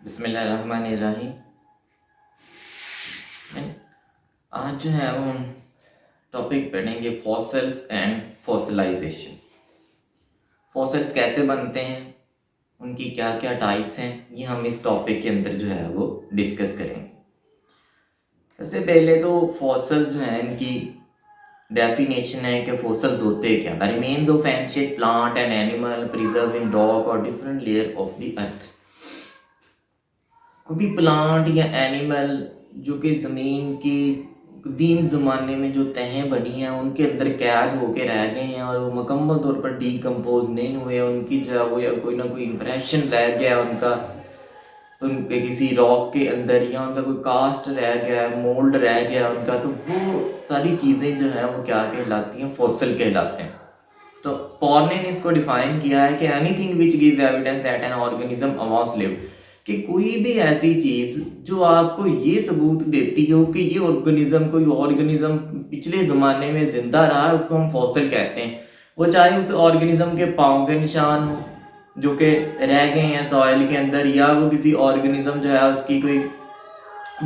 बिस्मिल्लाहिर्रहमानिर्रहीम। आज जो है वो हम टॉपिक पढ़ेंगे फॉसिल्स एंड फॉसिलाइजेशन। फॉसिल्स कैसे बनते हैं, उनकी क्या क्या टाइप्स हैं, ये हम इस टॉपिक के अंदर जो है वो डिस्कस करेंगे। सबसे पहले तो फॉसिल्स जो हैं इनकी डेफिनेशन है कि फॉसिल्स होते क्या। The remains of ancient plant and animal preserve in rock और different layer of the earth. कोई भी प्लांट या एनिमल जो कि ज़मीन की कदीम ज़माने में जो तहें बनी हैं उनके अंदर कैद होके रह गए हैं और वो मुकम्मल तौर पर डीकम्पोज नहीं हुए, उनकी जो है वो या कोई ना कोई इम्प्रेशन रह गया उनका उनके किसी रॉक के अंदर, या उनका कोई कास्ट रह गया, मोल्ड रह गया उनका, तो वो सारी चीज़ें जो हैं वो क्या कहलाती हैं, फॉसिल कहलाते हैं। तो स्पॉर ने इसको डिफाइन किया है कि anything which give evidence that an organism was lived, कि कोई भी ऐसी चीज़ जो आपको ये सबूत देती हो कि ये कोई ऑर्गेनिज्म पिछले ज़माने में ज़िंदा रहा है, उसको हम फॉसिल कहते हैं। वो चाहे उस ऑर्गेनिज्म के पाँव के निशान हो जो कि रह गए हैं सॉइल के अंदर, या वो किसी ऑर्गेनिज्म जो है उसकी कोई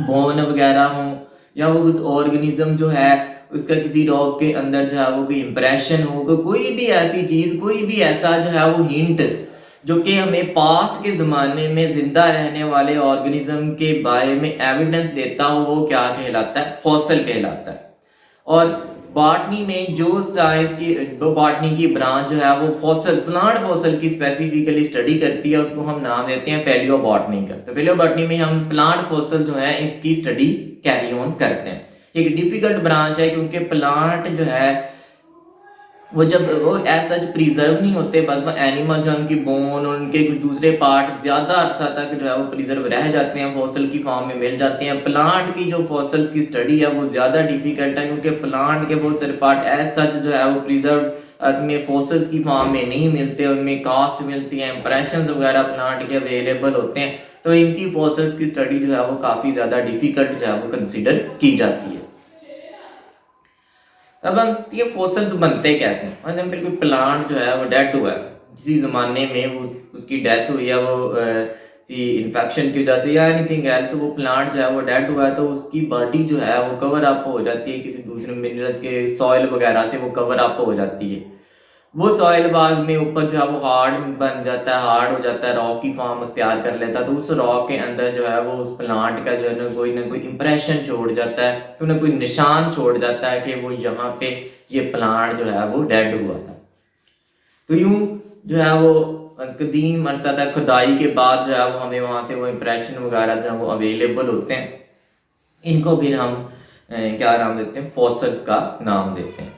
बोन वगैरह हो, या वो उस ऑर्गेनिज्म जो है उसका किसी रॉक के अंदर जो है वो कोई इम्प्रेशन हो, कोई भी ऐसी चीज़, कोई भी ऐसा जो है वो हिंट जो कि हमें पास्ट के ज़माने में ज़िंदा रहने वाले ऑर्गेनिज्म के बारे में एविडेंस देता हो, वो क्या कहलाता है, फॉसिल कहलाता है। और बॉटनी में जो साइंस की बॉटनी की ब्रांच जो है वो फॉसिल, प्लांट फॉसिल की स्पेसिफिकली स्टडी करती है, उसको हम नाम देते हैं पैलियो बॉटनी का। तो पैलियो बॉटनी में हम प्लांट फॉसिल जो है इसकी स्टडी कैरी ऑन करते हैं। एक डिफिकल्ट ब्रांच है क्योंकि प्लांट जो है वो जब वो ऐसा प्रिजर्व नहीं होते, बस वो एनिमल जो उनकी बोन और उनके कुछ दूसरे पार्ट ज़्यादा अरसा तक जो है वो प्रिजर्व रह जाते हैं, फॉसिल की फॉर्म में मिल जाते हैं। प्लांट की जो फॉसिल्स की स्टडी है वो ज़्यादा डिफिकल्ट है क्योंकि प्लांट के बहुत सारे पार्ट एज सच जो है वो प्रिजर्व में फॉसिल्स की फॉर्म में नहीं मिलते, उनमें कास्ट मिलती है, इंप्रेशंस वगैरह प्लांट के अवेलेबल होते हैं। तो इनकी फॉसिल्स की स्टडी जो है वो काफ़ी ज़्यादा डिफिकल्ट जो है वो कंसिडर की जाती है। अब हम ये फॉसिल्स बनते कैसे। फॉर एग्जाम्पल कोई प्लांट जो है वो डेड हुआ है, किसी ज़माने में वो उसकी डेथ हुई है, वो किसी इन्फेक्शन की वजह से या एनीथिंग एल्स, वो प्लांट जो है वो डेड हुआ है, तो उसकी बॉडी जो है वो कवर अप हो जाती है किसी दूसरे मिनरल्स के, सॉइल वगैरह से वो कवर अप हो जाती है। वो सॉइल बाद में ऊपर जो है वो हार्ड बन जाता है, हार्ड हो जाता है, रॉक की फॉर्म अख्तियार कर लेता है। तो उस रॉक के अंदर जो है वो उस प्लांट का जो है ना कोई इंप्रेशन छोड़ जाता है, कोई ना कोई निशान छोड़ जाता है कि वो यहाँ पे ये प्लांट जो है वो डेड हुआ था। तो यूं जो है वो कदीम अरसा तक खुदाई के बाद जो है वो हमें वहाँ से वो इंप्रेशन वगैरह जो है वो अवेलेबल होते हैं। इनको फिर हम क्या नाम देते हैं, फॉसिल्स का नाम देते हैं।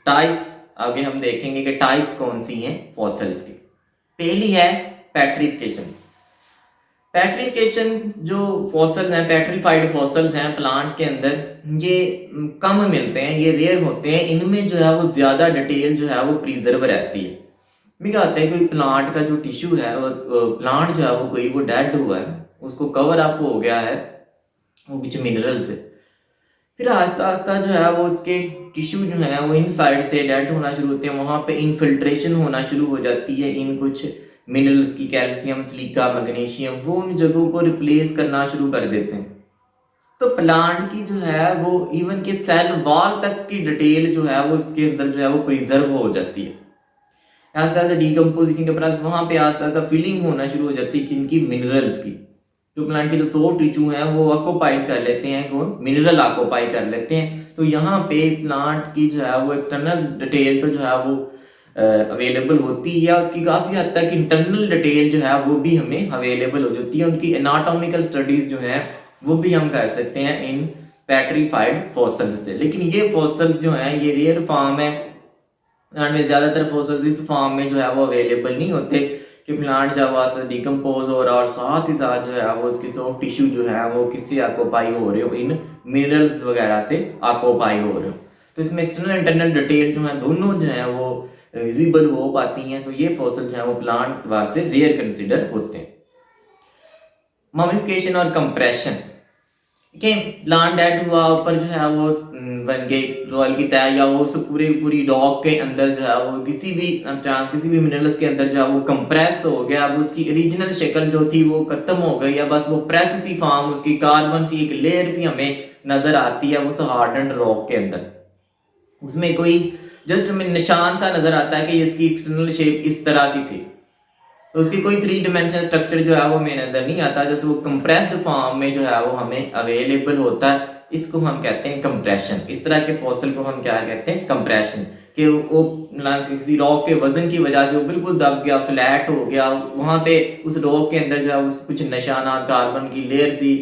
टाइप्स आगे हम देखेंगे कि टाइप्स कौन सी हैं फॉसिल्स की। पहली है पेट्रिफिकेशन। पेट्रिफिकेशन जो फॉसिल हैं, पेट्रीफाइड फॉसिल्स हैं प्लांट के अंदर, ये कम मिलते हैं, ये रेयर होते हैं। इनमें जो है वो ज़्यादा डिटेल जो है वो प्रिजर्व रहती है। मैं क्या होता है, कोई प्लांट का जो टिश्यू है, प्लांट जो है वो कोई वो डेड हुआ है, उसको कवर अप हो गया है वो कुछ मिनरल से, फिर आहिस्ता आहिस्ता जो है वो उसके टिश्यू जो है वो इन साइड से डेड होना शुरू होते हैं, वहाँ पे इनफिल्ट्रेशन होना शुरू हो जाती है इन कुछ मिनरल्स की, कैल्शियम, सिलिका, मैग्नीशियम, वो उन जगहों को रिप्लेस करना शुरू कर देते हैं। तो प्लांट की जो है वो इवन के सेल वॉल तक की डिटेल जो है वो उसके अंदर जो है वो प्रिजर्व हो जाती है। आस्ते आस्ते डीकम्पोजिशन के बाद वहाँ पे आस्ते आस्ते फीलिंग होना शुरू हो जाती है कि इनकी मिनरल्स की, जो प्लांट के जो सॉफ्ट टिश्यू हैं वो ऑक्यूपाइड कर लेते हैं, कौन, मिनरल ऑक्यूपाई कर लेते हैं। तो यहाँ पे प्लांट की जो है वो एक्सटर्नल डिटेल तो जो है वो अवेलेबल होती है, उसकी काफ़ी हद तक इंटरनल डिटेल जो है वो भी हमें अवेलेबल हो जाती है। उनकी एनाटॉमिकल स्टडीज जो हैं वो भी हम कर सकते हैं इन पेट्रीफाइड फॉसिल्स से। लेकिन ये फॉसिल्स जो हैं ये रेयर फॉर्म है, प्लांट में ज़्यादातर फॉसिल्स इस फॉर्म में जो है वो अवेलेबल नहीं होते कि प्लांट जब आता डिकम्पोज हो रहा और साथ ही साथ जो है वो उसके सॉफ्ट टिश्यू जो है वो किससे ऑक्यूपाई हो रहे हो, इन मिनरल्स वगैरह से ऑक्यूपाई हो रहे हो। तो इसमें एक्सटर्नल इंटरनल डिटेल जो है दोनों जो है वो विजिबल हो पाती हैं। तो ये फॉसिल जो है वो प्लांट एतबार से रेयर कंसिडर होते हैं। ममिफिकेशन और कंप्रेशन। कि प्लांट डेड हुआ, ऊपर जो है वो बन गई सॉइल की तह, या वो उस पूरी रॉक के अंदर जो है वो किसी भी चांस किसी भी मिनरल्स के अंदर जो है वो कंप्रेस हो गया। अब उसकी ओरिजिनल शक्ल जो थी वो खत्म हो गई, या बस वो प्रेस सी फॉर्म, उसकी कार्बन सी एक लेयर सी हमें नजर आती है उस हार्डन्ड रॉक के अंदर। उसमें कोई जस्ट हमें निशान सा नजर आता है कि इसकी एक्सटर्नल शेप इस तरह की थी, तो उसकी कोई 3 डायमेंशनल स्ट्रक्चर जो है वो हमें नजर नहीं आता, जैसे वो कंप्रेस्ड फॉर्म में जो है वो हमें अवेलेबल होता है। इसको हम कहते हैं कंप्रेशन। इस तरह के फॉसिल को हम क्या कहते हैं, कंप्रेशन। कि वो किसी रॉक के वजन की वजह से वो बिल्कुल दब गया, फ्लैट हो गया, वहां पे उस रॉक के अंदर जो है उसको कुछ निशाना कार्बन की लेयर सी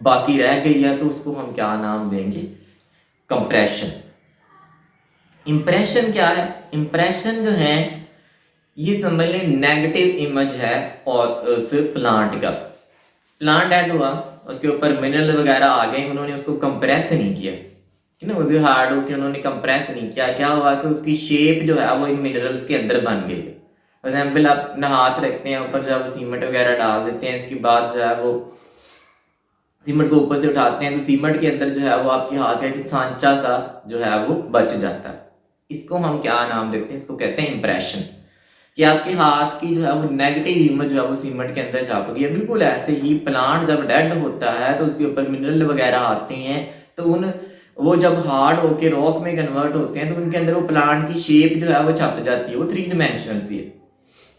बाकी रह गई है, तो उसको हम क्या नाम देंगे, कंप्रेशन। इंप्रेशन क्या है, इंप्रेशन जो है ये समझ लें नेगेटिव इमेज है और उस प्लांट का। प्लांट डेड हुआ, उसके ऊपर मिनरल वगैरह आ गए, उन्होंने उसको कंप्रेस नहीं किया, ठीक है ना, उसे हार्ड होकर उन्होंने कंप्रेस नहीं किया। क्या हुआ कि उसकी शेप जो है वो इन मिनरल्स के अंदर बन गई। फॉर एग्जाम्पल आप अपना हाथ रखते हैं ऊपर, जो है वो सीमेंट वगैरह डाल देते हैं, इसके बाद जो है वो सीमेंट को ऊपर से उठाते हैं, तो सीमेंट के अंदर जो है वो आपके हाथ का एक सांचा सा जो है वो बच जाता है। इसको हम क्या नाम देते हैं, इसको कहते हैं इंप्रेशन। कि आपके हाथ की जो है वो नेगेटिव इमेज जो है वो सीमेंट के अंदर छाप गई है। बिल्कुल ऐसे ही प्लांट जब डेड होता है तो उसके ऊपर मिनरल वगैरह आते हैं, तो उन वो जब हार्ड होके रॉक में कन्वर्ट होते हैं तो उनके अंदर वो प्लांट की शेप जो है वो छप जाती है, वो 3 डायमेंशनल सी है।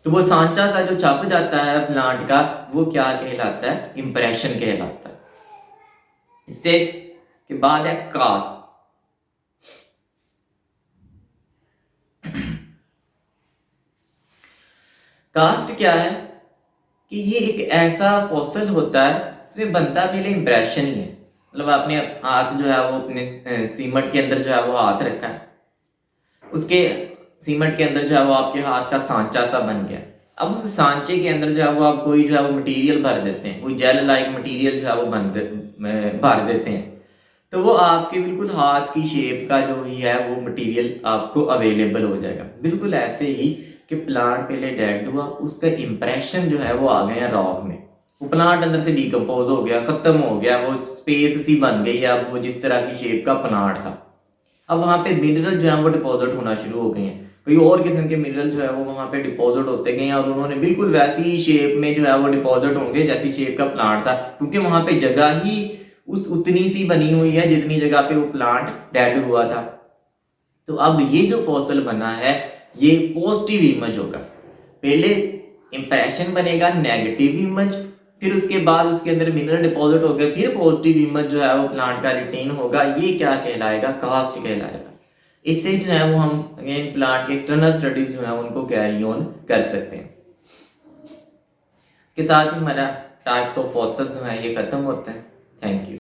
तो वो सांचा सा जो छप जाता है प्लांट का, वो क्या कहलाता है, इंप्रेशन कहलाता है। इससे के बाद है कास्ट। कास्ट क्या है कि ये एक ऐसा फॉसल होता है, इसमें बनता पहले इंप्रेशन ही है। मतलब आपने हाथ जो है वो अपने सीमेंट के अंदर जो है वो हाथ रखा है, उसके सीमेंट के अंदर जो है वो आपके हाथ का सांचा सा बन गया। अब उस सांचे के अंदर जो है वो आप कोई जो है वो मटेरियल भर देते हैं, कोई जेल लाइक मटेरियल जो है वो भर देते हैं, तो वो आपके बिल्कुल हाथ की शेप का जो ही है वो मटेरियल आपको अवेलेबल हो जाएगा। बिल्कुल ऐसे ही कि प्लांट पहले डेड हुआ, उसका इंप्रेशन जो है वो आ गया रॉक में, वो प्लांट अंदर से डिकम्पोज हो गया, खत्म हो गया, वो स्पेस सी बन गई है। अब वो जिस तरह की शेप का प्लांट था, अब वहाँ पे मिनरल जो है वो डिपॉजिट होना शुरू हो गए हैं, कोई और किस्म के मिनरल जो है वो वहाँ पे डिपॉजिट होते गए हैं, और उन्होंने बिल्कुल वैसी ही शेप में जो है वो डिपॉजिट होंगे जैसी शेप का प्लांट था, क्योंकि वहाँ पे जगह ही उस उतनी सी बनी हुई है जितनी जगह पे वो प्लांट डेड हुआ था। तो अब ये जो फॉसिल बना है ये पॉजिटिव इमेज होगा। पहले इंप्रेशन बनेगा नेगेटिव इमेज, फिर उसके बाद उसके अंदर मिनरल डिपॉजिट हो गया, फिर पॉजिटिव इमेज जो है वो प्लांट का रिटेन होगा। ये क्या कहलाएगा, कास्ट कहलाएगा। इससे जो है वो हम अगेन प्लांट के एक्सटर्नल स्टडीज जो है उनको कैरी ऑन कर सकते हैं। इसके साथ ही हमारा टाइप्स ऑफ फॉसिल जो है ये खत्म होता है। Thank you.